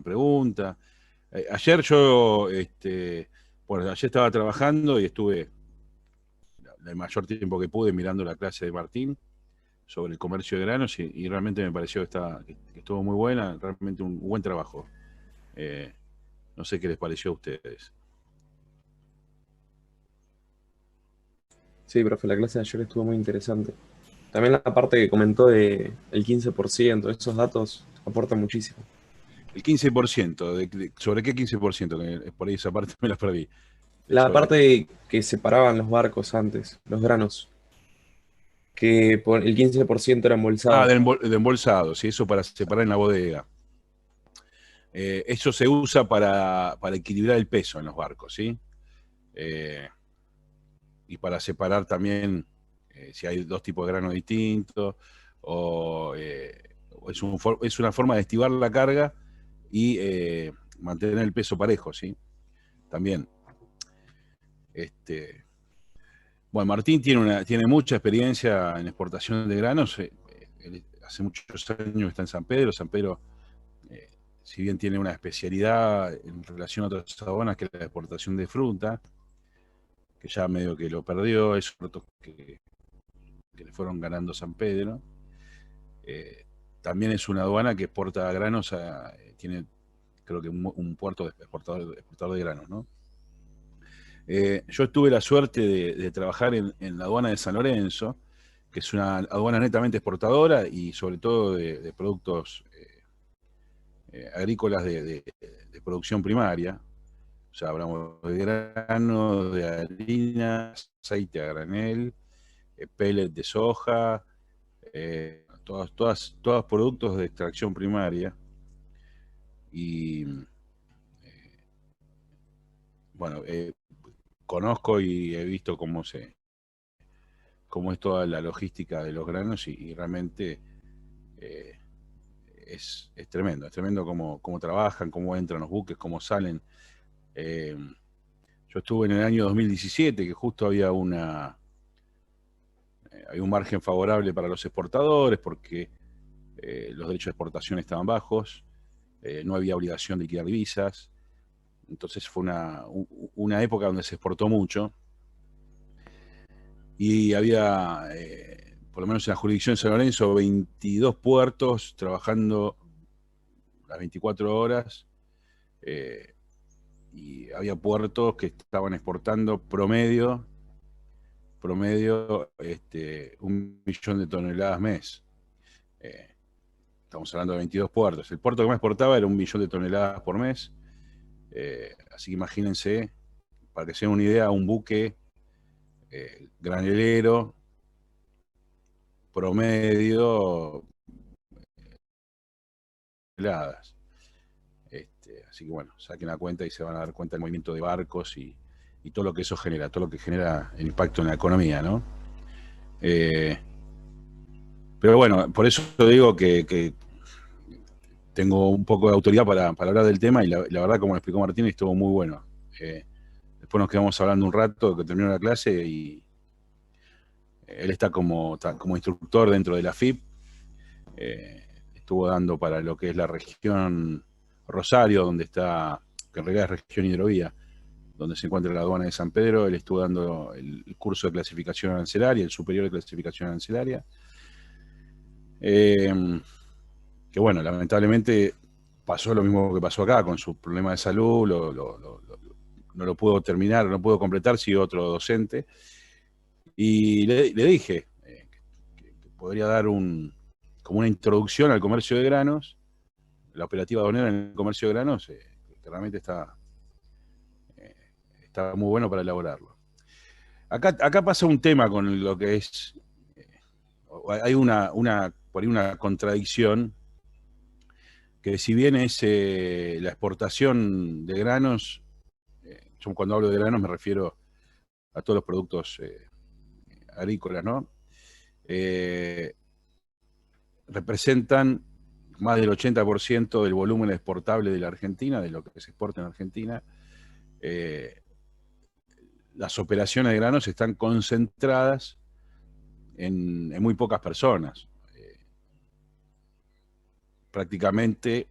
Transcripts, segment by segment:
pregunta. Ayer yo, bueno, ayer estaba trabajando y estuve el mayor tiempo que pude mirando la clase de Martín sobre el comercio de granos y realmente me pareció que estuvo muy buena, realmente un buen trabajo. Eh, no sé qué les pareció a ustedes. Sí, profe, la clase de ayer estuvo muy interesante. También la parte que comentó de el 15%, esos datos aportan muchísimo. El 15%, ¿sobre qué 15%? Que por ahí esa parte me la perdí. La Sobre, parte que separaban los barcos antes, los granos, que por el 15% era embolsado. de embolsado, ¿sí? Eso para separar en la bodega. Eso se usa para equilibrar el peso en los barcos, ¿sí? Eh, y para separar también si hay dos tipos de grano distintos, o es una forma de estivar la carga y mantener el peso parejo, ¿sí? También. Este, bueno, Martín tiene mucha experiencia en exportación de granos. Él hace muchos años que está en San Pedro. San Pedro, eh, si bien tiene una especialidad en relación a otras aduanas, que es la exportación de fruta, que ya medio que lo perdió, es otro que le fueron ganando San Pedro. Eh, También es una aduana que exporta granos, tiene creo que un puerto de exportador de granos, ¿no? Yo tuve la suerte de trabajar en la aduana de San Lorenzo, que es una aduana netamente exportadora y sobre todo de productos agrícolas de producción primaria. O sea, hablamos de grano, de harina, aceite a granel, pellet de soja, todos productos de extracción primaria. Y bueno, conozco y he visto cómo es toda la logística de los granos y realmente eh, es tremendo cómo trabajan, cómo entran los buques, cómo salen. Eh, yo estuve en el año 2017, que justo había un margen favorable para los exportadores porque los derechos de exportación estaban bajos, no había obligación de liquidar divisas, entonces fue una época donde se exportó mucho y había, por lo menos en la jurisdicción de San Lorenzo, 22 puertos trabajando las 24 horas, eh, y había puertos que estaban exportando promedio 1 millón de toneladas mes. Eh, Estamos hablando de 22 puertos. El puerto que más exportaba era 1 millón de toneladas por mes. Así que imagínense, para que se den una idea, un buque granelero promedio toneladas. Así que bueno, saquen la cuenta y se van a dar cuenta del movimiento de barcos y todo lo que eso genera, todo lo que genera el impacto en la economía, ¿no? Eh, pero bueno, por eso digo que tengo un poco de autoridad para hablar del tema y la verdad, como lo explicó Martín, estuvo muy bueno. Eh, Después nos quedamos hablando un rato que terminó la clase y él está como instructor dentro de la FIP. Estuvo dando para lo que es la región Rosario, donde está, que en realidad es región hidrovía, donde se encuentra la aduana de San Pedro. Él estuvo dando el curso de clasificación arancelaria, el superior de clasificación arancelaria. Eh, que bueno, lamentablemente pasó lo mismo que pasó acá con su problema de salud, no lo pudo terminar, no pudo completar, siguió otro docente. Y le dije que podría dar como una introducción al comercio de granos, la operativa aduanera en el comercio de granos, que realmente eh, está muy bueno para elaborarlo. Acá pasa un tema con lo que es, eh, hay por ahí una contradicción, que si bien es la exportación de granos, yo cuando hablo de granos me refiero a todos los productos agrícolas, ¿no? Eh, Representan más del 80% del volumen exportable de la Argentina, de lo que se exporta en Argentina. Eh, las operaciones de granos están concentradas en muy pocas personas. Prácticamente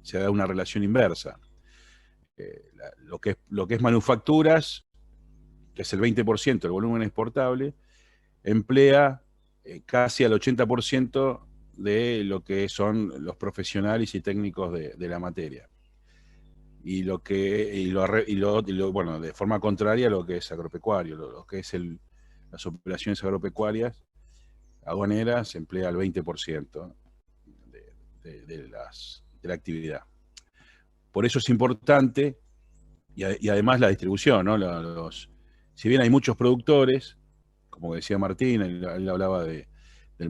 se da una relación inversa. Lo que es manufacturas, que es el 20% del volumen exportable, emplea casi al 80% de lo que son los profesionales y técnicos de la materia. Bueno, de forma contraria a lo que es agropecuario, lo que es las operaciones agropecuarias, aduaneras, se emplea el 20% de la actividad. Por eso es importante, y además la distribución, ¿no? Si bien hay muchos productores, como decía Martín, él hablaba del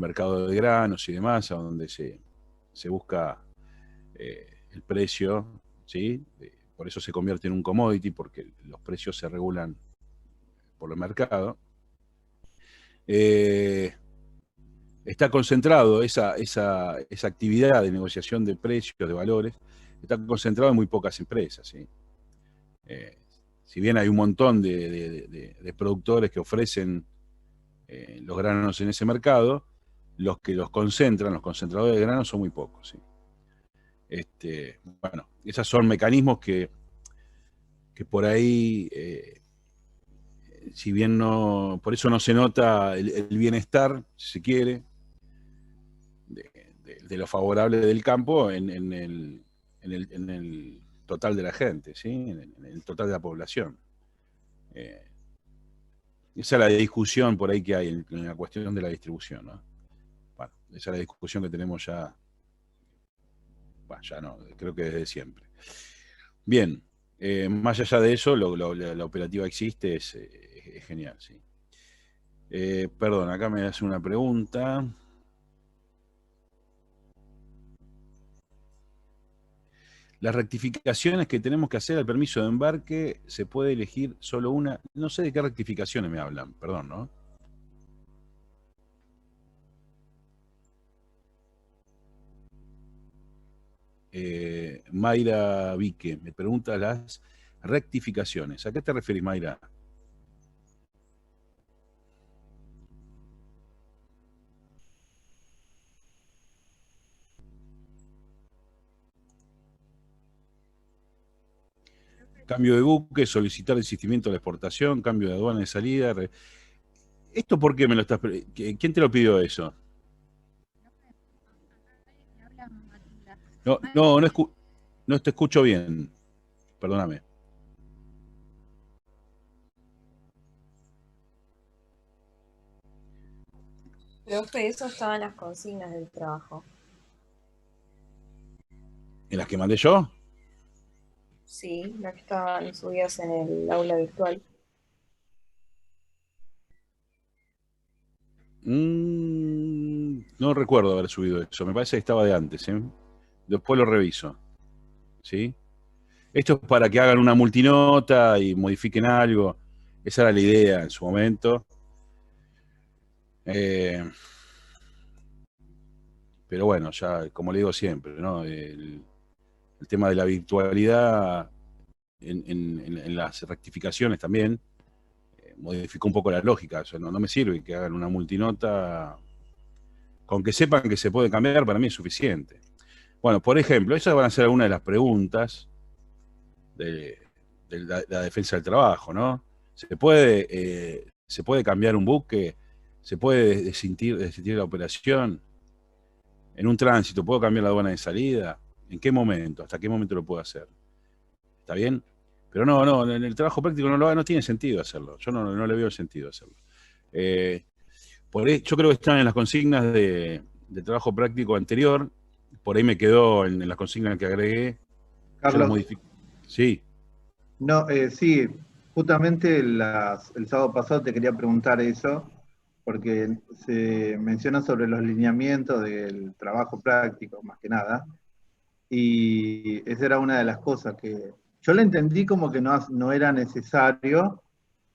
mercado de granos y demás, a donde se busca el precio, ¿sí? Por eso se convierte en un commodity, porque los precios se regulan por el mercado. Está concentrado esa actividad de negociación de precios, de valores, está concentrado en muy pocas empresas, ¿sí? Si bien hay un montón de productores que ofrecen los granos en ese mercado, los que los concentran, los concentradores de granos, son muy pocos, ¿sí? Bueno, esos son mecanismos que por ahí, si bien no, por eso no se nota el bienestar, si se quiere, de lo favorable del campo en el total de la gente, ¿sí? En el total de la población. Esa es la discusión por ahí que hay en la cuestión de la distribución, ¿no? Bueno, esa es la discusión que tenemos ya, bueno, ya no, creo que desde siempre. Bien, más allá de eso, la operativa existe, es genial, sí. Perdón, acá me hace una pregunta. Las rectificaciones que tenemos que hacer al permiso de embarque, se puede elegir solo una. No sé de qué rectificaciones me hablan, perdón, ¿no? Mayra Vique me pregunta las rectificaciones. ¿A qué te referís, Mayra? Cambio de buque, solicitar desistimiento de la exportación, cambio de aduana de salida. ¿Esto por qué me lo estás... ¿Quién te lo pidió eso? No te escucho bien. Perdóname. Profe, eso estaba en las consignas del trabajo. ¿En las que mandé yo? Sí, las que estaban subidas en el aula virtual. No recuerdo haber subido eso. Me parece que estaba de antes, ¿eh? Después lo reviso. ¿Sí? Esto es para que hagan una multinota y modifiquen algo. Esa era la idea en su momento. Pero bueno, ya, como le digo siempre, ¿no? El tema de la virtualidad en las rectificaciones también modificó un poco la lógica. O sea, no me sirve que hagan una multinota. Con que sepan que se puede cambiar, para mí es suficiente. Bueno, por ejemplo, esas van a ser algunas de las preguntas de la defensa del trabajo, ¿no? ¿Se puede cambiar un buque? ¿Se puede desistir la operación? ¿En un tránsito puedo cambiar la aduana de salida? ¿En qué momento? ¿Hasta qué momento lo puedo hacer? ¿Está bien? Pero no, en el trabajo práctico no tiene sentido hacerlo. Yo no le veo sentido hacerlo. Yo creo que están en las consignas de trabajo práctico anterior. Por ahí me quedó en las consignas que agregué. Yo las Carlos, modifico. Sí. no, sí, justamente el sábado pasado te quería preguntar eso, porque se menciona sobre los lineamientos del trabajo práctico, más que nada, y esa era una de las cosas que yo le entendí como que no era necesario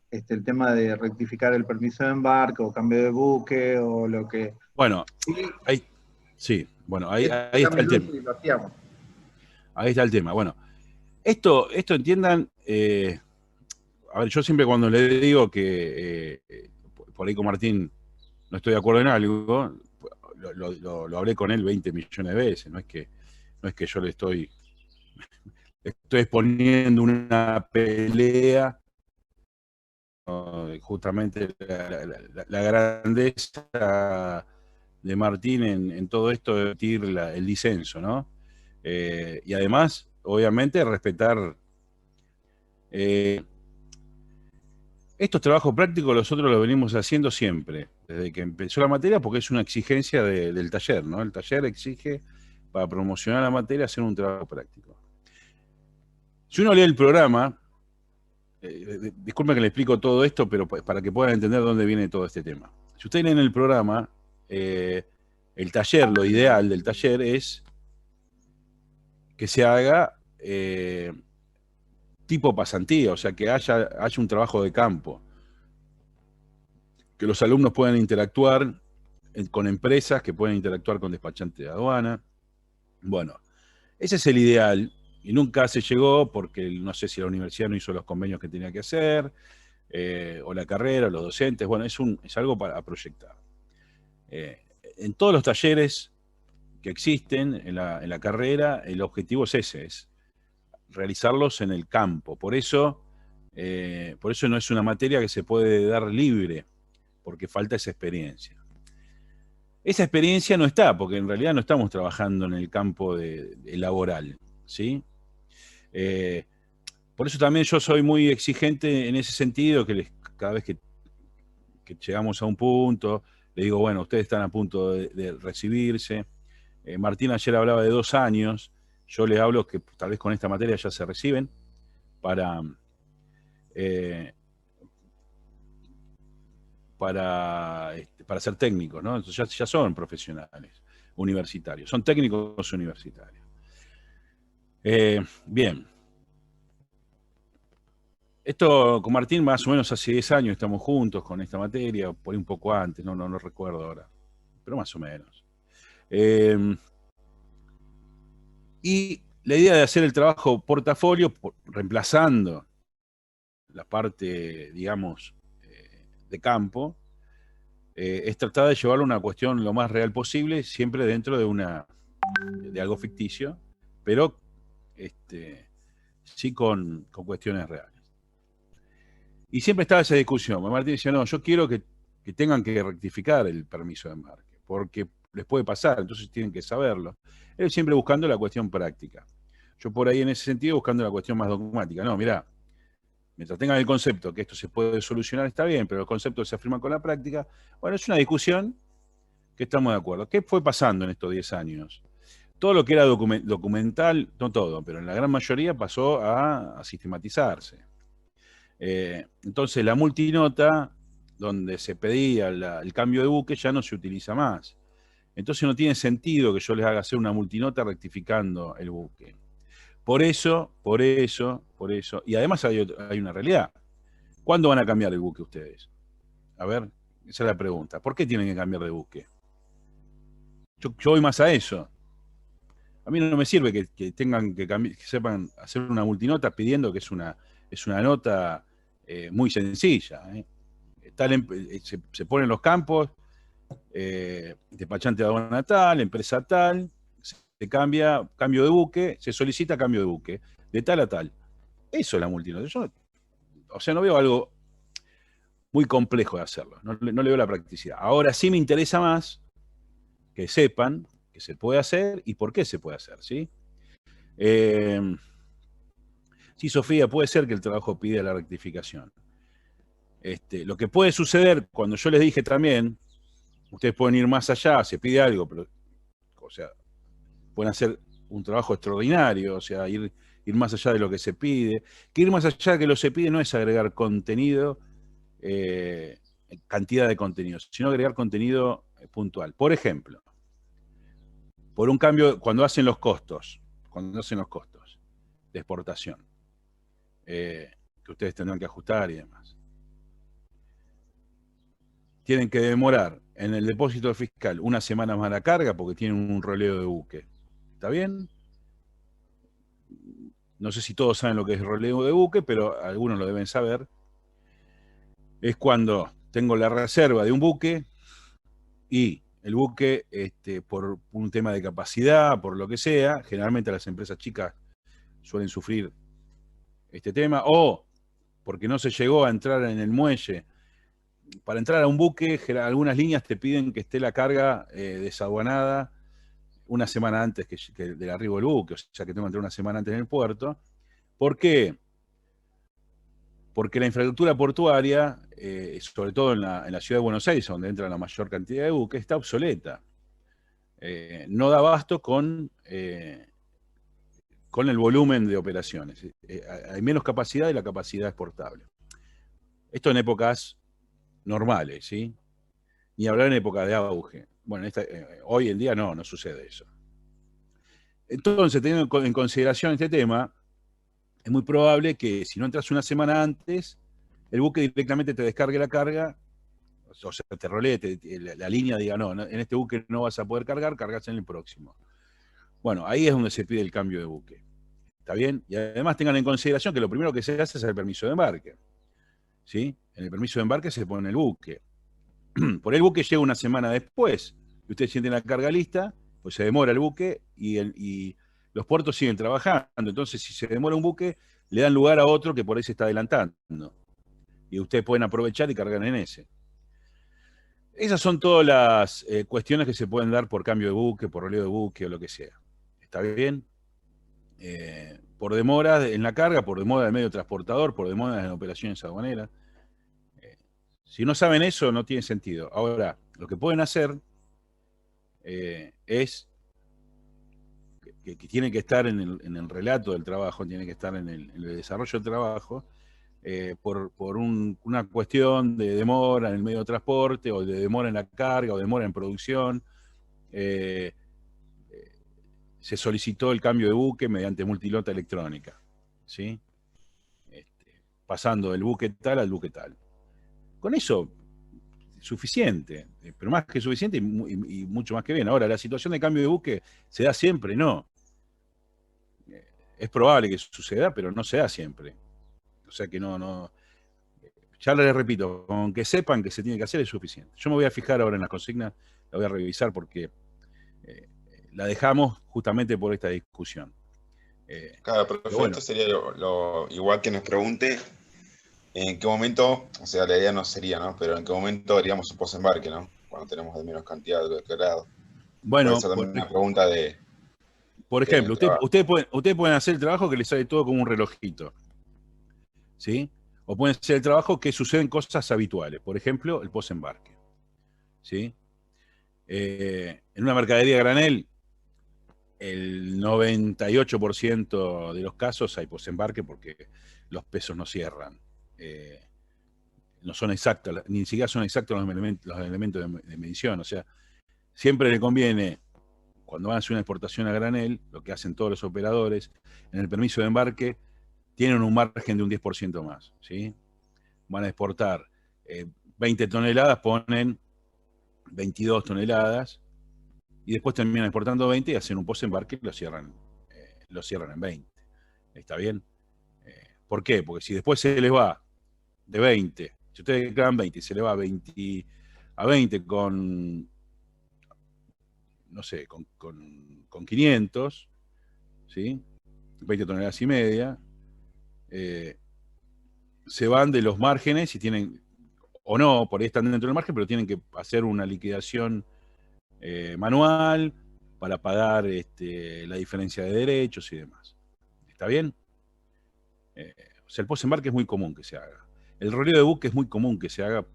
el tema de rectificar el permiso de embarque o cambio de buque o lo que... Bueno, Sí, ahí está el tema. lo hacíamos. Ahí está el tema. Bueno, esto entiendan, a ver, yo siempre cuando le digo que por ahí con Martín no estoy de acuerdo en algo, lo hablé con él 20 millones de veces, no es que yo le estoy estoy exponiendo una pelea, justamente la grandeza de Martín en todo esto de emitir el disenso, ¿no? Y además, obviamente, respetar estos trabajos prácticos. Nosotros los venimos haciendo siempre, desde que empezó la materia, porque es una exigencia del taller, ¿no? El taller exige, para promocionar la materia, hacer un trabajo práctico. Si uno lee el programa, disculpen que le explico todo esto, pero para que puedan entender dónde viene todo este tema. Si ustedes leen el programa, el taller, lo ideal del taller es que se haga tipo pasantía, o sea, que haya un trabajo de campo, que los alumnos puedan interactuar con empresas, que puedan interactuar con despachantes de aduana. Bueno, ese es el ideal, y nunca se llegó porque no sé si la universidad no hizo los convenios que tenía que hacer, o la carrera, o los docentes. Bueno, es algo para proyectar. En todos los talleres que existen en la carrera, el objetivo es ese, es realizarlos en el campo. Por eso no es una materia que se puede dar libre, porque falta esa experiencia. Esa experiencia no está, porque en realidad no estamos trabajando en el campo laboral, ¿sí? Por eso también yo soy muy exigente en ese sentido, que cada vez que llegamos a un punto, le digo, bueno, ustedes están a punto de recibirse. Martín ayer hablaba de 2 años, yo les hablo que tal vez con esta materia ya se reciben para ser técnicos, ¿no? Entonces ya son profesionales universitarios, son técnicos universitarios. Bien. Esto con Martín más o menos hace 10 años estamos juntos con esta materia, por ahí un poco antes, no recuerdo ahora, pero más o menos. Y la idea de hacer el trabajo portafolio, reemplazando la parte, digamos, de campo, es tratar de llevarlo a una cuestión lo más real posible, siempre dentro de algo ficticio, pero sí con cuestiones reales. Y siempre estaba esa discusión. Martín decía, no, yo quiero que tengan que rectificar el permiso de embarque, porque les puede pasar, entonces tienen que saberlo. Él siempre buscando la cuestión práctica. Yo por ahí en ese sentido buscando la cuestión más dogmática. No, mirá, mientras tengan el concepto que esto se puede solucionar está bien, pero el concepto se afirma con la práctica. Bueno, es una discusión que estamos de acuerdo. ¿Qué fue pasando en estos 10 años? Todo lo que era documental, no todo, pero en la gran mayoría pasó a sistematizarse. Entonces la multinota, donde se pedía el cambio de buque, ya no se utiliza más. Entonces no tiene sentido que yo les haga hacer una multinota rectificando el buque. Por eso, y además hay una realidad. ¿Cuándo van a cambiar el buque ustedes? A ver, esa es la pregunta. ¿Por qué tienen que cambiar de buque? Yo voy más a eso. A mí no me sirve que tengan que sepan hacer una multinota pidiendo que es una nota muy sencilla. Se ponen los campos, despachante de aduana tal, empresa tal, se cambio de buque, se solicita cambio de buque, de tal a tal. Eso es la multinota. Yo, no veo algo muy complejo de hacerlo, no le veo la practicidad. Ahora sí me interesa más que sepan que se puede hacer y por qué se puede hacer, ¿sí? Sí, Sofía, puede ser que el trabajo pida la rectificación. Lo que puede suceder, cuando yo les dije también, ustedes pueden ir más allá, se pide algo, pero, o sea, pueden hacer un trabajo extraordinario, o sea, ir más allá de lo que se pide. Que ir más allá de que lo se pide no es agregar contenido, cantidad de contenido, sino agregar contenido puntual. Por ejemplo, por un cambio, cuando hacen los costos de exportación, que ustedes tendrán que ajustar y demás. Tienen que demorar en el depósito fiscal 1 semana más la carga porque tienen un roleo de buque. ¿Está bien? No sé si todos saben lo que es roleo de buque, pero algunos lo deben saber. Es cuando tengo la reserva de un buque y el buque, por un tema de capacidad, por lo que sea, generalmente las empresas chicas suelen sufrir este tema, o porque no se llegó a entrar en el muelle. Para entrar a un buque, algunas líneas te piden que esté la carga desaduanada una semana antes que del arribo del buque, o sea que tengo que entrar una semana antes en el puerto. ¿Por qué? Porque la infraestructura portuaria, sobre todo en la ciudad de Buenos Aires, donde entra la mayor cantidad de buques, está obsoleta. No da abasto con el volumen de operaciones. Hay menos capacidad y la capacidad es portable. Esto en épocas normales, ¿sí? Ni hablar en épocas de auge. Bueno, hoy en día no sucede eso. Entonces, teniendo en consideración este tema, es muy probable que si no entras una semana antes, el buque directamente te descargue la carga, o sea, te rolee, la línea diga, no, en este buque no vas a poder cargar, cargas en el próximo. Bueno, ahí es donde se pide el cambio de buque. ¿Está bien? Y además tengan en consideración que lo primero que se hace es el permiso de embarque. ¿Sí? En el permiso de embarque se pone el buque. Por el buque llega una semana después, y ustedes sienten la carga lista, pues se demora el buque y los puertos siguen trabajando. Entonces, si se demora un buque, le dan lugar a otro que por ahí se está adelantando. Y ustedes pueden aprovechar y cargar en ese. Esas son todas las cuestiones que se pueden dar por cambio de buque, por relevo de buque o lo que sea. ¿Está bien? Por demora en la carga, por demora del medio transportador, por demora en operaciones aduaneras. Si no saben eso, no tiene sentido. Ahora, lo que pueden hacer es que tiene que estar en el relato del trabajo, tiene que estar en el desarrollo del trabajo, por una cuestión de demora en el medio de transporte, o de demora en la carga, o demora en producción. Se solicitó el cambio de buque mediante multilota electrónica, ¿sí? Pasando del buque tal al buque tal. Con eso, suficiente, pero más que suficiente y mucho más que bien. Ahora, ¿la situación de cambio de buque se da siempre? No. Es probable que suceda, pero no se da siempre. O sea que no. Ya les repito, con que sepan que se tiene que hacer es suficiente. Yo me voy a fijar ahora en la consigna, la voy a revisar porque la dejamos justamente por esta discusión. Claro, perfecto, bueno. Sería lo igual que nos pregunte en qué momento, o sea, la idea no sería, ¿no? Pero en qué momento haríamos un post-embarque, ¿no? Cuando tenemos de menos cantidad de grado. Bueno, esa también una pregunta de... Por ejemplo, ustedes pueden hacer el trabajo que les sale todo como un relojito, ¿sí? O pueden hacer el trabajo que suceden cosas habituales. Por ejemplo, el post-embarque, ¿sí? En una mercadería granel, el 98% de los casos hay post-embarque porque los pesos no cierran. No son exactos, ni siquiera son exactos los elementos de medición. O sea, siempre le conviene, cuando van a hacer una exportación a granel, lo que hacen todos los operadores, en el permiso de embarque, tienen un margen de un 10% más, ¿sí? Van a exportar 20 toneladas, ponen 22 toneladas, y después terminan exportando 20 y hacen un post-embarque y lo cierran en 20. ¿Está bien? ¿Por qué? Porque si después se les va de 20, si ustedes declaran 20 y se les va a 20 con, no sé, con 500, ¿sí? 20 toneladas y media, se van de los márgenes y tienen, o no, por ahí están dentro del margen, pero tienen que hacer una liquidación manual para pagar la diferencia de derechos y demás. ¿Está bien? O sea, el post-embarque es muy común que se haga. El roleo de buque es muy común que se haga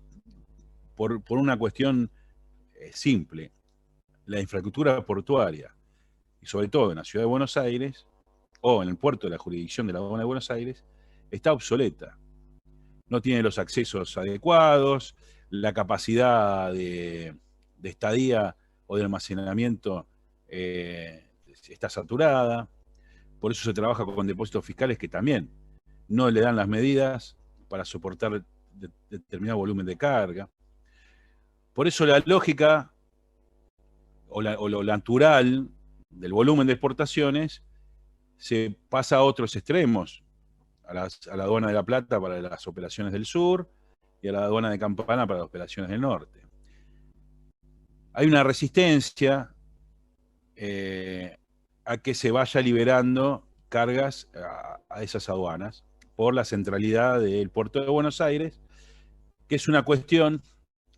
por una cuestión simple. La infraestructura portuaria, y sobre todo en la ciudad de Buenos Aires, o en el puerto de la jurisdicción de la aduana de Buenos Aires, está obsoleta. No tiene los accesos adecuados, la capacidad de estadía o de almacenamiento está saturada. Por eso se trabaja con depósitos fiscales que también no le dan las medidas para soportar determinado volumen de carga. Por eso la lógica o lo natural del volumen de exportaciones se pasa a otros extremos, a la aduana de La Plata para las operaciones del sur y a la aduana de Campana para las operaciones del norte. Hay una resistencia a que se vaya liberando cargas a esas aduanas por la centralidad del puerto de Buenos Aires, que es una cuestión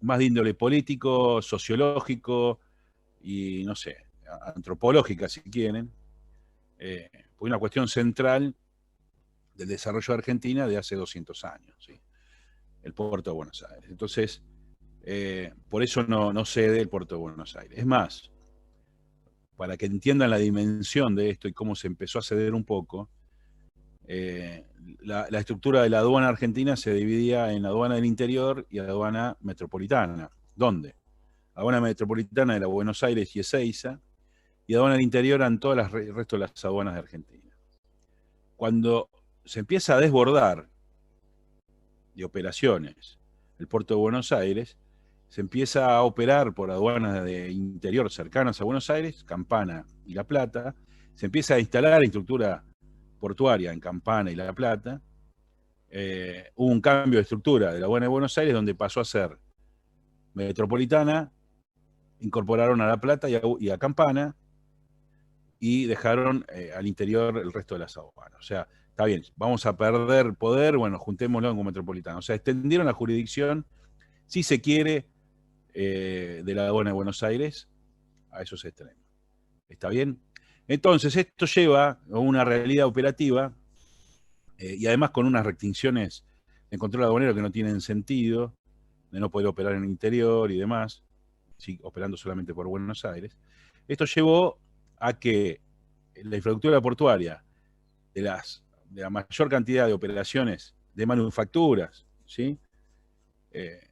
más de índole político, sociológico y, no sé, antropológica, si quieren, fue una cuestión central del desarrollo de Argentina de hace 200 años, ¿sí? El puerto de Buenos Aires. Entonces, por eso no cede el puerto de Buenos Aires. Es más, para que entiendan la dimensión de esto y cómo se empezó a ceder un poco, la estructura de la aduana argentina se dividía en aduana del interior y aduana metropolitana. ¿Dónde? Aduana metropolitana era Buenos Aires y Ezeiza, y aduana del interior eran todas el resto de las aduanas de Argentina. Cuando se empieza a desbordar de operaciones el puerto de Buenos Aires, se empieza a operar por aduanas de interior cercanas a Buenos Aires, Campana y La Plata, se empieza a instalar estructura portuaria en Campana y La Plata, hubo un cambio de estructura de la aduana de Buenos Aires donde pasó a ser metropolitana, incorporaron a La Plata y a Campana y dejaron al interior el resto de las aduanas. O sea, está bien, vamos a perder poder, bueno, juntémoslo con metropolitana. O sea, extendieron la jurisdicción, si se quiere, de la aduana de Buenos Aires a esos extremos. ¿Está bien? Entonces, esto lleva a una realidad operativa y además con unas restricciones de control aduanero que no tienen sentido, de no poder operar en el interior y demás, ¿sí? Operando solamente por Buenos Aires. Esto llevó a que la infraestructura portuaria de la mayor cantidad de operaciones de manufacturas, ¿sí? Que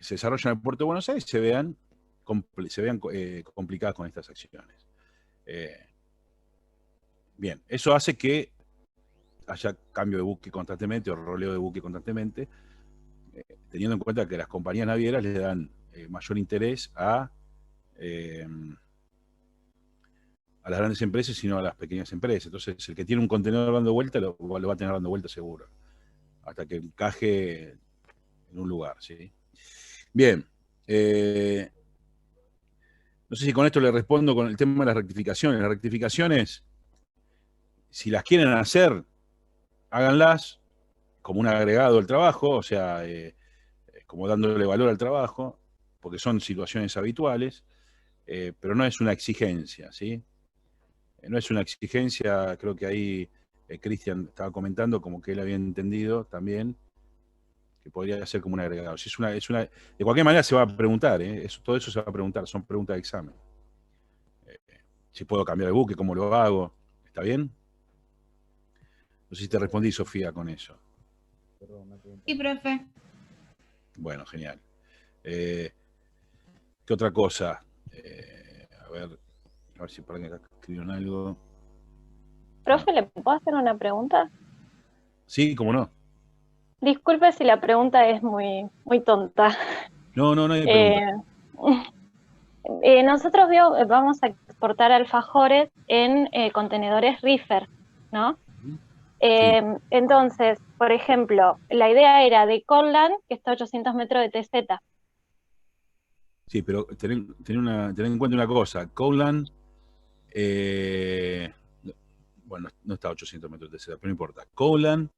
se desarrollan en el puerto de Buenos Aires se vean complicadas con estas acciones. Bien, eso hace que haya cambio de buque constantemente o roleo de buque constantemente, teniendo en cuenta que las compañías navieras le dan mayor interés a las grandes empresas y no a las pequeñas empresas. Entonces, el que tiene un contenedor dando vuelta lo va a tener dando vuelta seguro, hasta que encaje en un lugar, ¿sí? Bien. No sé si con esto le respondo con el tema de las rectificaciones. Las rectificaciones, si las quieren hacer, háganlas como un agregado al trabajo, o sea, como dándole valor al trabajo, porque son situaciones habituales, pero no es una exigencia, ¿sí? No es una exigencia, creo que ahí Cristian estaba comentando como que él había entendido también que podría ser como un agregado. Si de cualquier manera se va a preguntar, todo eso se va a preguntar, son preguntas de examen. Si puedo cambiar el buque, cómo lo hago, ¿está bien? No sé si te respondí, Sofía, con eso. Sí, profe. Bueno, genial. ¿Qué otra cosa? A ver si por acá escribieron algo. Profe, ¿le puedo hacer una pregunta? Sí, cómo no. Disculpe si la pregunta es muy tonta. No hay pregunta. Nosotros vamos a exportar alfajores en contenedores reefer, ¿no? Entonces, por ejemplo, la idea era de Conland, que está a 800 metros de TZ. Sí, pero ten en cuenta una cosa. Conland, bueno, no está a 800 metros de TZ, pero no importa. Conland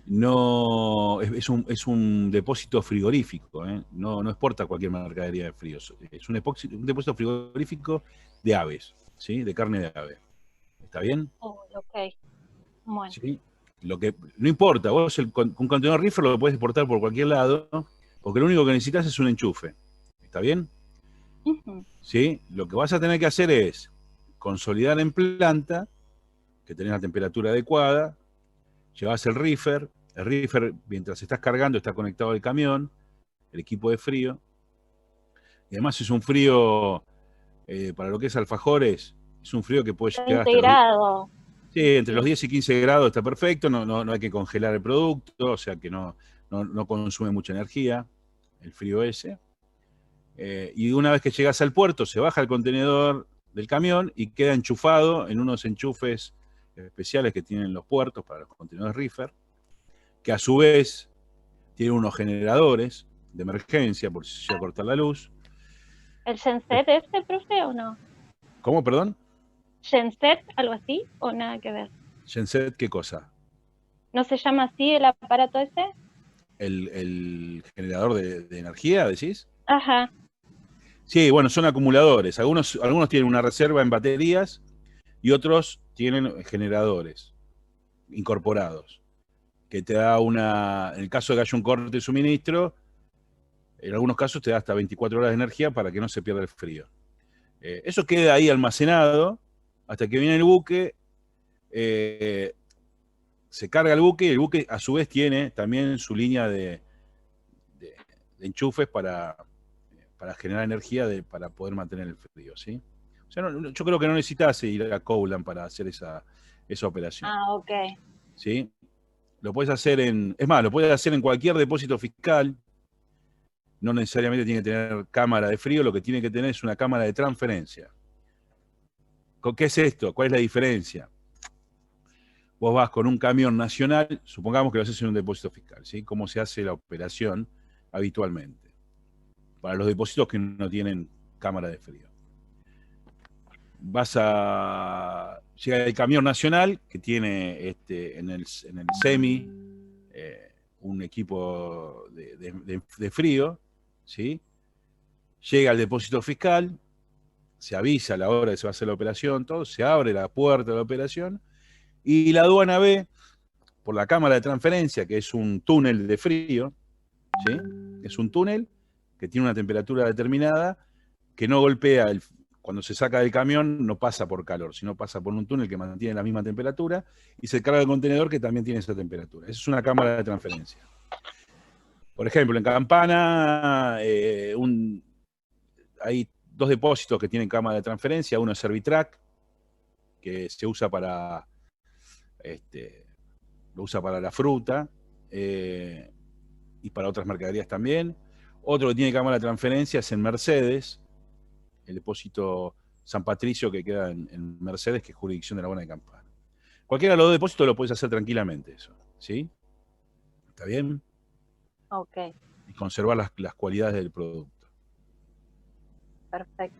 no es un depósito frigorífico, no exporta cualquier mercadería de fríos. Es un depósito frigorífico de aves, ¿sí? De carne de ave. ¿Está bien? Ok. Bueno. ¿Sí? No importa, vos un contenedor reefer lo puedes exportar por cualquier lado, porque lo único que necesitas es un enchufe. ¿Está bien? ¿Sí? Lo que vas a tener que hacer es consolidar en planta, que tenés la temperatura adecuada, llevas el reefer, mientras estás cargando está conectado al camión, el equipo de frío, y además es un frío, para lo que es alfajores, es un frío que puede llegar integrado. Entre los 10 y 15 grados está perfecto, no hay que congelar el producto, o sea que no consume mucha energía, el frío ese. Y una vez que llegas al puerto, se baja el contenedor del camión y queda enchufado en unos enchufes especiales que tienen los puertos para los contenedores reefer, que a su vez tienen unos generadores de emergencia por si se llega a cortar la luz. ¿El genset este, profe, o no? ¿Cómo, perdón? Genset, algo así, o nada que ver. Genset, ¿qué cosa? ¿No se llama así el aparato ese? ¿El generador de energía, decís? Ajá. Sí, bueno, son acumuladores. Algunos tienen una reserva en baterías y otros tienen generadores incorporados, que te da en el caso de que haya un corte de suministro, en algunos casos te da hasta 24 horas de energía para que no se pierda el frío. Eso queda ahí almacenado hasta que viene el buque, se carga el buque y el buque a su vez tiene también su línea de enchufes para generar energía para poder mantener el frío, ¿sí? O sea, yo creo que no necesitas ir a Coulan para hacer esa operación. Ah, ok. ¿Sí? Lo puedes hacer es más, lo puedes hacer en cualquier depósito fiscal. No necesariamente tiene que tener cámara de frío, lo que tiene que tener es una cámara de transferencia. ¿Qué es esto? ¿Cuál es la diferencia? Vos vas con un camión nacional, supongamos que lo haces en un depósito fiscal, ¿sí? ¿Cómo se hace la operación habitualmente? Para los depósitos que no tienen cámara de frío. Llega el camión nacional que tiene en el semi un equipo de frío, ¿sí? Llega al depósito fiscal, se avisa a la hora que se va a hacer la operación, todo, se abre la puerta de la operación y la aduana ve por la cámara de transferencia, que es un túnel de frío, ¿sí? Es un túnel que tiene una temperatura determinada, que no golpea cuando se saca del camión, no pasa por calor, sino pasa por un túnel que mantiene la misma temperatura y se carga el contenedor que también tiene esa temperatura. Esa es una cámara de transferencia. Por ejemplo, en Campana hay 2 depósitos que tienen cámara de transferencia. Uno es Servitrack, que se usa lo usa para la fruta y para otras mercaderías también. Otro que tiene cámara de transferencia es en Mercedes, el depósito San Patricio que queda en Mercedes, que es jurisdicción de la Buena de Campana. Cualquiera de los 2 depósitos lo puedes hacer tranquilamente, eso, ¿sí? ¿Está bien? Ok. Y conservar las cualidades del producto. Perfecto.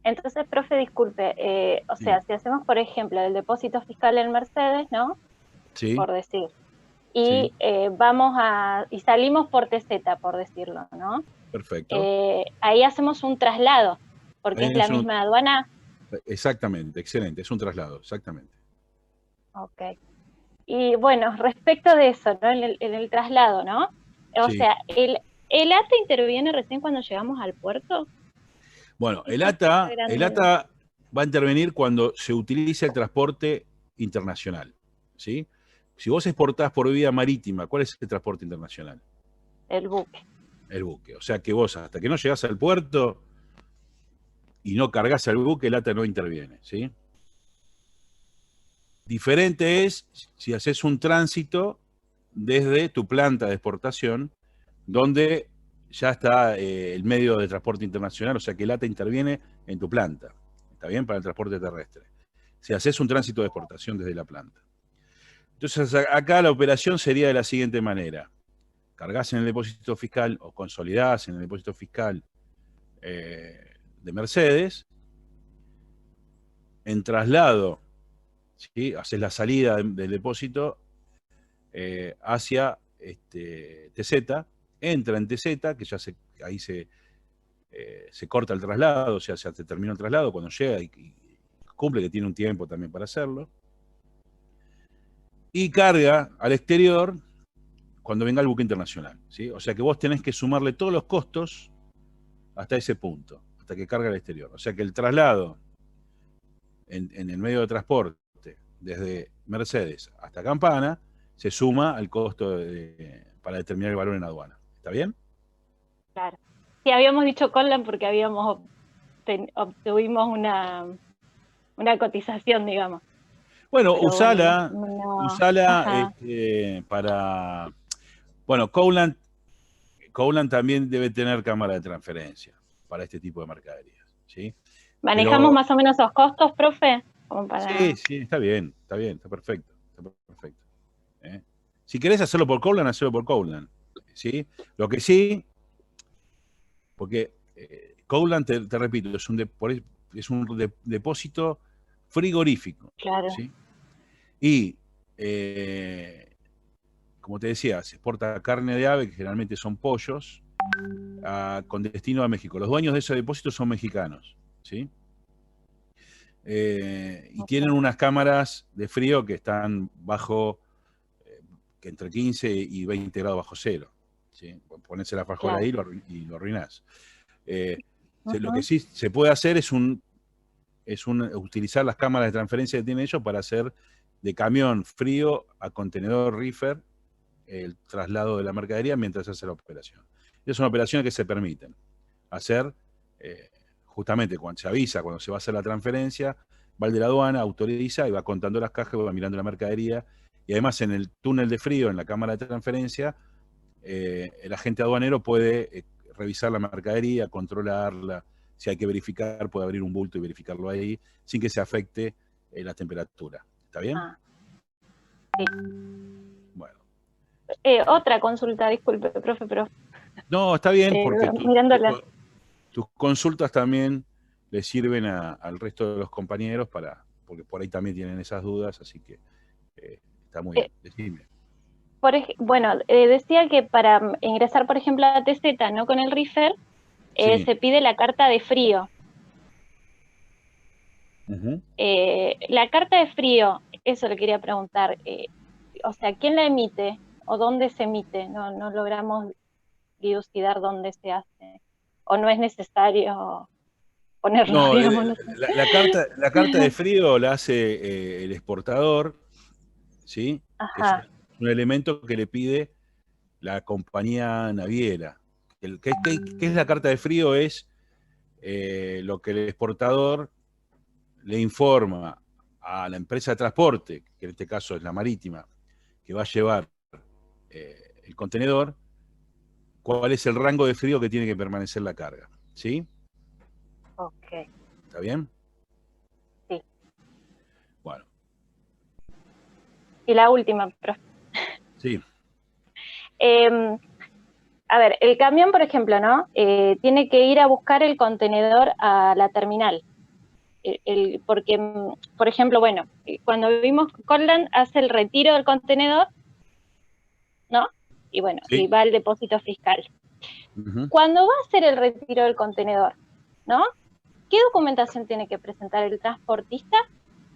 Entonces, profe, disculpe, o sea, si hacemos, por ejemplo, el depósito fiscal en Mercedes, ¿no? Sí. Por decir. Y y salimos por TZ, por decirlo, ¿no? Perfecto. Ahí hacemos un traslado, porque Ahí es la misma aduana. Exactamente, excelente, es un traslado, exactamente. Ok. Y bueno, respecto de eso, ¿no? En el traslado, ¿no? O sea, ¿el ATA interviene recién cuando llegamos al puerto? Bueno, el ATA va a intervenir cuando se utiliza el transporte internacional, ¿sí? Si vos exportás por vía marítima, ¿cuál es el transporte internacional? El buque. El buque. O sea que vos, hasta que no llegás al puerto y no cargas al buque, el ATA no interviene, ¿sí? Diferente es si haces un tránsito desde tu planta de exportación, donde ya está el medio de transporte internacional, o sea que el ATA interviene en tu planta. ¿Está bien? Para el transporte terrestre. Si haces un tránsito de exportación desde la planta. Entonces acá la operación sería de la siguiente manera. Cargas en el depósito fiscal o consolidás en el depósito fiscal de Mercedes. En traslado, ¿sí? Haces la salida del depósito hacia TZ, entra en TZ, que ya ahí se corta el traslado, o sea, se termina el traslado cuando llega y cumple, que tiene un tiempo también para hacerlo. Y carga al exterior cuando venga el buque internacional, ¿sí? O sea que vos tenés que sumarle todos los costos hasta ese punto, hasta que carga al exterior. O sea que el traslado en el medio de transporte desde Mercedes hasta Campana se suma al costo para determinar el valor en aduana. ¿Está bien? Claro. Sí, habíamos dicho Coulan porque obtuvimos una cotización, digamos. Bueno, pero usala no. para... Bueno, Coulan también debe tener cámara de transferencia para este tipo de mercaderías, ¿sí? ¿Manejamos más o menos esos costos, profe? Sí, está bien, está perfecto. Si querés hacerlo por Coulan, hacelo por Coulan, ¿sí? Lo que sí, porque Coulan, te repito, es un depósito frigorífico. Claro. ¿Sí? Y, como te decía, se exporta carne de ave, que generalmente son pollos, con destino a México. Los dueños de ese depósito son mexicanos, ¿sí? Y tienen unas cámaras de frío que están bajo, que entre 15 y 20 grados bajo cero, ¿sí? Ponerse la fajola ahí y lo arruinás. Lo que sí se puede hacer es utilizar las cámaras de transferencia que tienen ellos para hacer de camión frío a contenedor reefer el traslado de la mercadería mientras se hace la operación. Esas son operaciones que se permiten hacer justamente cuando se avisa, cuando se va a hacer la transferencia, va el de la aduana, autoriza y va contando las cajas, va mirando la mercadería. Y además en el túnel de frío, en la cámara de transferencia, el agente aduanero puede revisar la mercadería, controlarla. Si hay que verificar, puede abrir un bulto y verificarlo ahí, sin que se afecte la temperatura. ¿Está bien? Sí. Bueno. Otra consulta, disculpe, profe, pero... No, está bien, porque tus consultas también le sirven al resto de los compañeros porque por ahí también tienen esas dudas, así que está muy bien. Decime. Bueno, decía que para ingresar, por ejemplo, a TZ, ¿no? Con el reefer, Sí. se pide la carta de frío. La carta de frío, eso le quería preguntar. O sea, ¿quién la emite o dónde se emite? No logramos dilucidar dónde se hace. ¿O no es necesario ponerlo? No, digamos, la carta de frío la hace el exportador, ¿sí? Ajá. Es un elemento que le pide la compañía naviera. ¿Qué es la carta de frío? Es lo que el exportador le informa a la empresa de transporte, que en este caso es la marítima, que va a llevar el contenedor, cuál es el rango de frío que tiene que permanecer la carga. ¿Sí? Ok. ¿Está bien? Sí. Bueno. Y la última, profe. Sí. A ver, el camión, por ejemplo, ¿no? Tiene que ir a buscar el contenedor a la terminal. Porque, por ejemplo, bueno, cuando vimos Cortland hace el retiro del contenedor, ¿no? Y bueno, Sí. y va al depósito fiscal. Cuando va a hacer el retiro del contenedor, ¿no? ¿Qué documentación tiene que presentar el transportista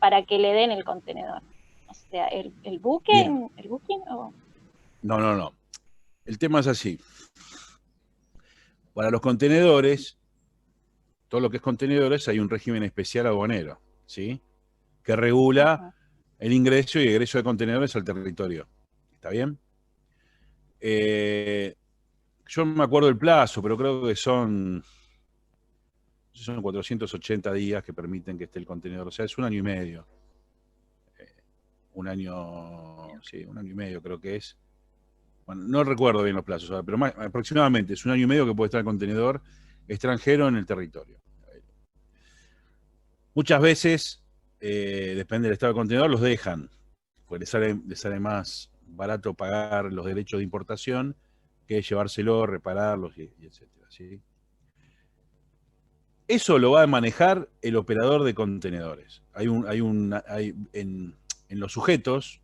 para que le den el contenedor? O sea, ¿el booking? ¿El booking o...? No. El tema es así. Para los contenedores, todo lo que es contenedores, hay un régimen especial aduanero, ¿sí? Que regula el ingreso y egreso de contenedores al territorio. ¿Está bien? Yo no me acuerdo el plazo, pero creo que son 480 días que permiten que esté el contenedor. O sea, es 1 año y medio. Un año y medio creo que es. Bueno, no recuerdo bien los plazos, pero aproximadamente es 1 año y medio que puede estar el contenedor extranjero en el territorio. Muchas veces, depende del estado del contenedor, los dejan, porque les sale más barato pagar los derechos de importación que llevárselo, repararlos y etcétera, ¿sí? Eso lo va a manejar el operador de contenedores. En los sujetos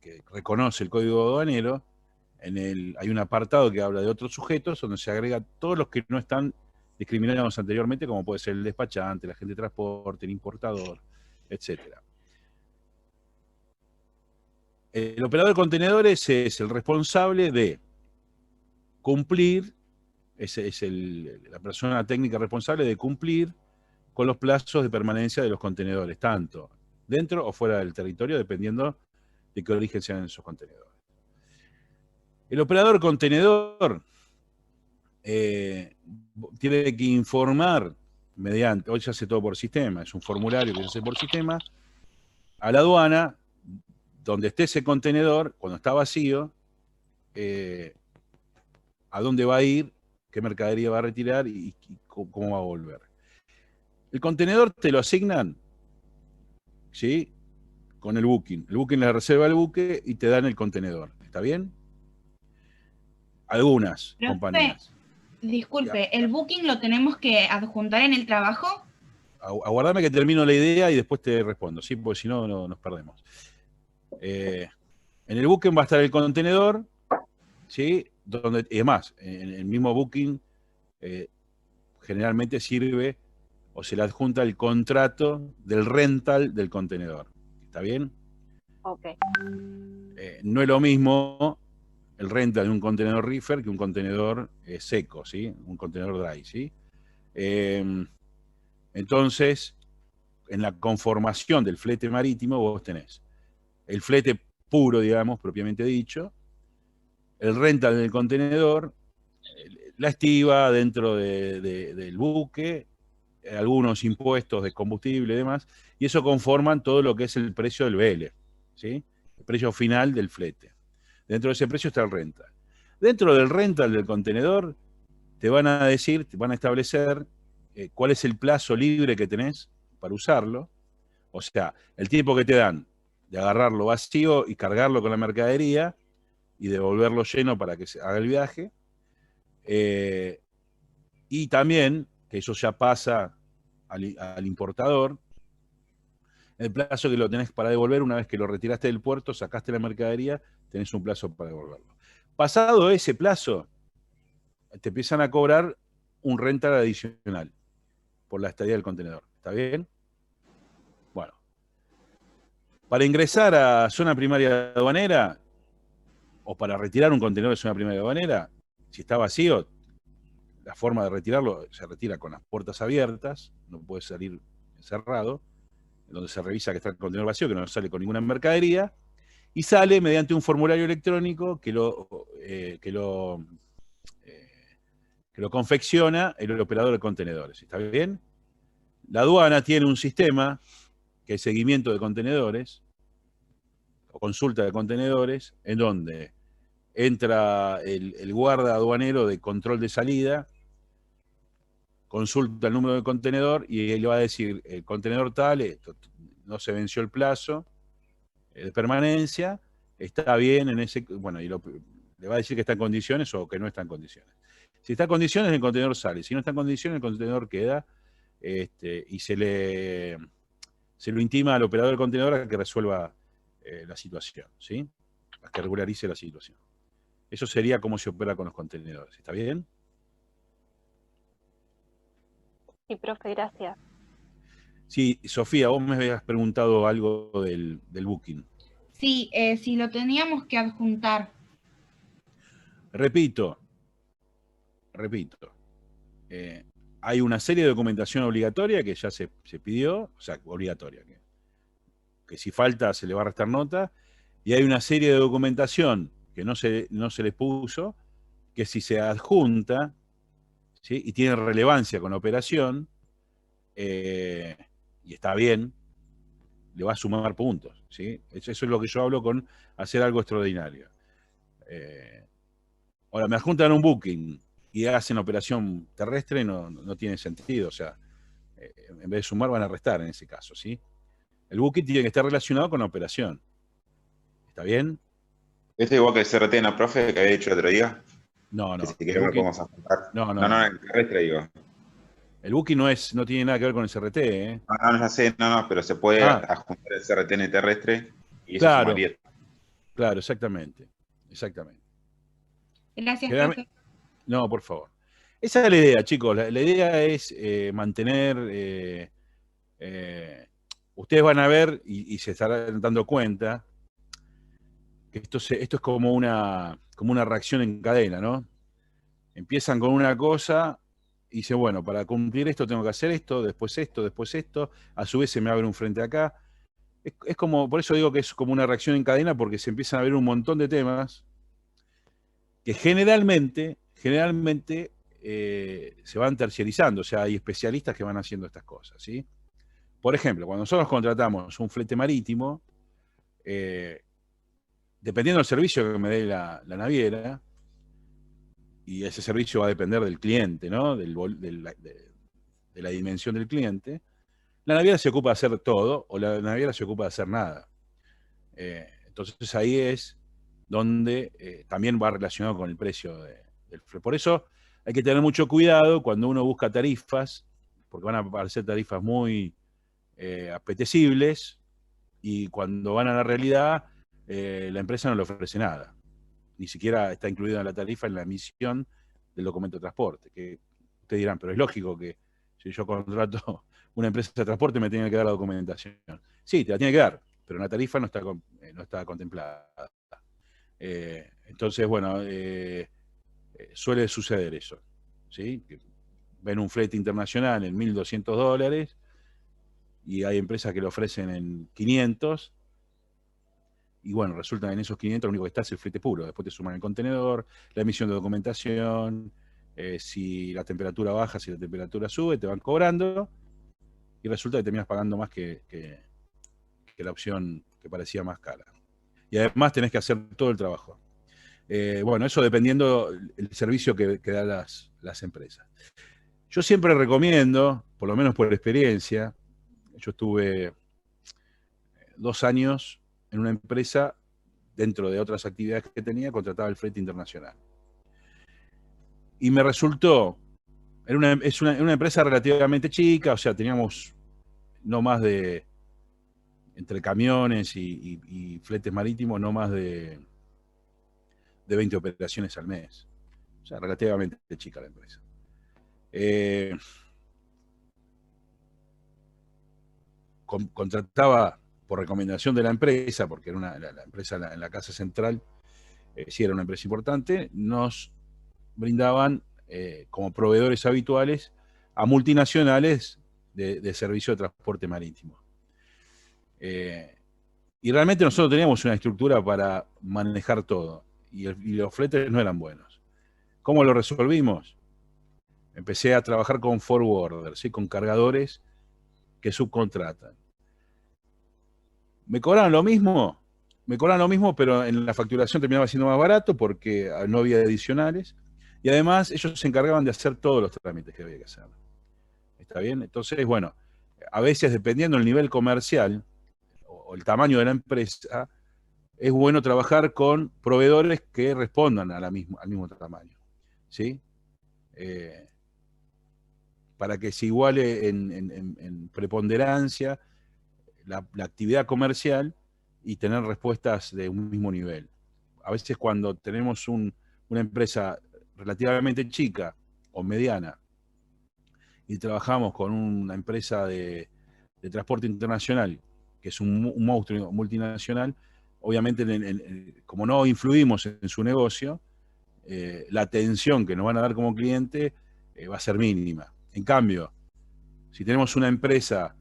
que reconoce el código aduanero, hay un apartado que habla de otros sujetos donde se agrega todos los que no están discriminados anteriormente, como puede ser el despachante, el agente de transporte, el importador, etc. El operador de contenedores es el responsable de cumplir, es la persona técnica responsable de cumplir con los plazos de permanencia de los contenedores, tanto dentro o fuera del territorio, dependiendo de qué origen sean esos contenedores. El operador contenedor tiene que informar hoy se hace todo por sistema, es un formulario que se hace por sistema, a la aduana, donde esté ese contenedor, cuando está vacío, a dónde va a ir, qué mercadería va a retirar y cómo va a volver. El contenedor te lo asignan, ¿sí? Con el booking. El booking le reserva el buque y te dan el contenedor. ¿Está bien? Algunas compañías. Disculpe, ¿el booking lo tenemos que adjuntar en el trabajo? aguardame que termino la idea y después te respondo, ¿sí? Porque si no, nos perdemos. En el booking va a estar el contenedor, ¿sí? Donde, y además, en el mismo booking generalmente sirve o se le adjunta el contrato del rental del contenedor. ¿Está bien? Ok. No es lo mismo el rental de un contenedor reefer que un contenedor seco, ¿sí? Un contenedor dry, ¿sí? Entonces, en la conformación del flete marítimo vos tenés el flete puro, digamos, propiamente dicho, el rental del contenedor, la estiva dentro del buque, algunos impuestos de combustible y demás, y eso conforman todo lo que es el precio del BL, ¿sí? El precio final del flete. Dentro de ese precio está el rental. Dentro del rental del contenedor te van a decir, te van a establecer cuál es el plazo libre que tenés para usarlo, o sea, el tiempo que te dan de agarrarlo vacío y cargarlo con la mercadería y devolverlo lleno para que se haga el viaje. Y también, que eso ya pasa al importador, el plazo que lo tenés para devolver, una vez que lo retiraste del puerto, sacaste la mercadería, tenés un plazo para devolverlo. Pasado ese plazo, te empiezan a cobrar un rental adicional por la estadía del contenedor. ¿Está bien? Bueno. Para ingresar a zona primaria aduanera, o para retirar un contenedor de zona primaria aduanera, si está vacío, la forma de retirarlo se retira con las puertas abiertas, no puede salir cerrado, donde se revisa que está el contenedor vacío, que no sale con ninguna mercadería, y sale mediante un formulario electrónico que lo confecciona el operador de contenedores. ¿Está bien? La aduana tiene un sistema que es seguimiento de contenedores, o consulta de contenedores, en donde entra el guarda aduanero de control de salida, consulta el número de contenedor y él le va a decir, el contenedor tal, no se venció el plazo de permanencia, está bien en ese, bueno, y le va a decir que está en condiciones o que no está en condiciones. Si está en condiciones, el contenedor sale. Si no está en condiciones, el contenedor queda y se lo intima al operador del contenedor a que resuelva la situación, ¿sí? A que regularice la situación. Eso sería cómo se opera con los contenedores. ¿Está bien? Sí, profe, gracias. Sí, Sofía, vos me habías preguntado algo del booking. Sí, si lo teníamos que adjuntar. Repito, hay una serie de documentación obligatoria que ya se pidió, o sea, obligatoria, que si falta se le va a restar nota, y hay una serie de documentación que no se les puso, que si se adjunta, ¿sí? Y tiene relevancia con la operación, y está bien, le va a sumar puntos, ¿sí? Eso es lo que yo hablo con hacer algo extraordinario. Ahora, me adjuntan un booking y hacen operación terrestre, no tiene sentido, o sea, en vez de sumar van a restar en ese caso, ¿sí? El booking tiene que estar relacionado con la operación. ¿Está bien? ¿Esto igual que el CRT, no, profe, que había dicho el otro día? No. Que si queremos lo podemos adjuntar. No. El terrestre digo. El booking no tiene nada que ver con el CRT, ¿eh? No sé, pero se puede adjuntar el CRT en el terrestre y eso sumaría. Claro, exactamente. Gracias, profe. No, por favor. Esa es la idea, chicos. La idea es mantener... ustedes van a ver y se estarán dando cuenta que esto es como una reacción en cadena, ¿no? Empiezan con una cosa y dicen, bueno, para cumplir esto tengo que hacer esto, después esto, a su vez se me abre un frente acá. Es como, por eso digo que es como una reacción en cadena, porque se empiezan a ver un montón de temas que generalmente se van terciarizando, o sea, hay especialistas que van haciendo estas cosas, ¿sí? Por ejemplo, cuando nosotros contratamos un flete marítimo, dependiendo del servicio que me dé la naviera, y ese servicio va a depender del cliente, ¿no? De la dimensión del cliente, la naviera se ocupa de hacer todo, o la naviera se ocupa de hacer nada. Entonces ahí es donde también va relacionado con el precio del flete. Por eso hay que tener mucho cuidado cuando uno busca tarifas, porque van a aparecer tarifas muy apetecibles, y cuando van a la realidad, la empresa no le ofrece nada. Ni siquiera está incluida en la tarifa en la emisión del documento de transporte. Que ustedes dirán, pero es lógico que si yo contrato una empresa de transporte me tiene que dar la documentación. Sí, te la tiene que dar, pero en la tarifa no está contemplada. Entonces, bueno, suele suceder eso, ¿sí? Que ven un flete internacional en $1.200 y hay empresas que lo ofrecen en 500, y bueno, resulta que en esos 500 lo único que está es el flete puro. Después te suman el contenedor, la emisión de documentación, si la temperatura baja, si la temperatura sube, te van cobrando, y resulta que terminas pagando más que la opción que parecía más cara. Y además tenés que hacer todo el trabajo. Bueno, eso dependiendo el servicio que dan las empresas. Yo siempre recomiendo, por lo menos por experiencia, yo estuve 2 años en una empresa, dentro de otras actividades que tenía, contrataba el flete internacional. Y me resultó, es una empresa relativamente chica, o sea, teníamos no más de, entre camiones y fletes marítimos, no más de 20 operaciones al mes. O sea, relativamente chica la empresa. Contrataba por recomendación de la empresa, porque era la empresa en la casa central, sí era una empresa importante, nos brindaban como proveedores habituales a multinacionales de servicio de transporte marítimo. Y realmente nosotros teníamos una estructura para manejar todo, y los fletes no eran buenos. ¿Cómo lo resolvimos? Empecé a trabajar con forwarders, ¿sí? Con cargadores que subcontratan. ¿Me cobraban lo mismo? Me cobraban lo mismo, pero en la facturación terminaba siendo más barato porque no había adicionales. Y además ellos se encargaban de hacer todos los trámites que había que hacer. ¿Está bien? Entonces, bueno, a veces dependiendo del nivel comercial o el tamaño de la empresa, es bueno trabajar con proveedores que respondan al mismo tamaño. ¿Sí? Para que se iguale en preponderancia la actividad comercial y tener respuestas de un mismo nivel. A veces cuando tenemos una empresa relativamente chica o mediana y trabajamos con una empresa de transporte internacional, que es un monstruo multinacional, obviamente como no influimos en su negocio, la atención que nos van a dar como cliente va a ser mínima. En cambio, si tenemos una empresa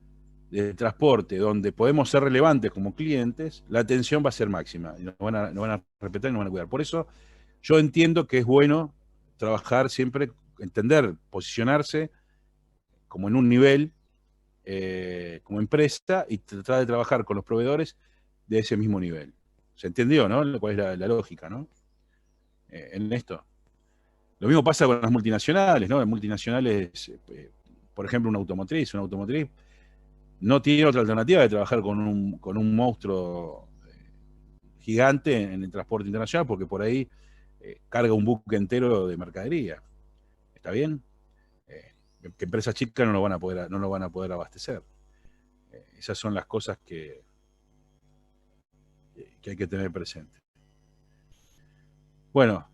de transporte donde podemos ser relevantes como clientes, la atención va a ser máxima. Y nos van a respetar y nos van a cuidar. Por eso yo entiendo que es bueno trabajar siempre, entender, posicionarse como en un nivel, como empresa, y tratar de trabajar con los proveedores de ese mismo nivel. ¿Se entendió, no? ¿Cuál es la lógica, no? En esto. Lo mismo pasa con las multinacionales, ¿no? Las multinacionales, por ejemplo, una automotriz no tiene otra alternativa de trabajar con un monstruo gigante en el transporte internacional, porque por ahí carga un buque entero de mercadería. ¿Está bien? Que empresas chicas no lo van a poder abastecer. Esas son las cosas que hay que tener presente. Bueno,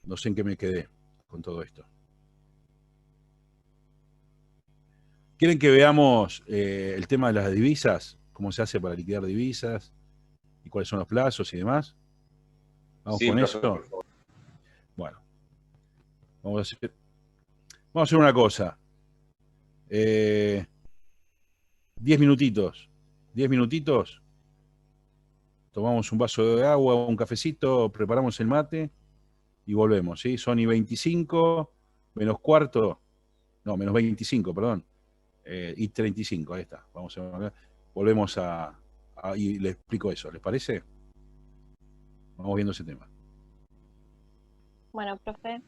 no sé en qué me quedé con todo esto. ¿Quieren que veamos el tema de las divisas? ¿Cómo se hace para liquidar divisas? ¿Y cuáles son los plazos y demás? ¿Vamos con eso? Bueno, vamos a hacer una cosa. 10 minutitos. 10 minutitos. Tomamos un vaso de agua, un cafecito, preparamos el mate y volvemos, ¿sí? Son y 25, menos cuarto. No, menos 25, perdón. Y 35, ahí está. Vamos a ver. Volvemos y le explico eso. ¿Les parece? Vamos viendo ese tema. Bueno, profe.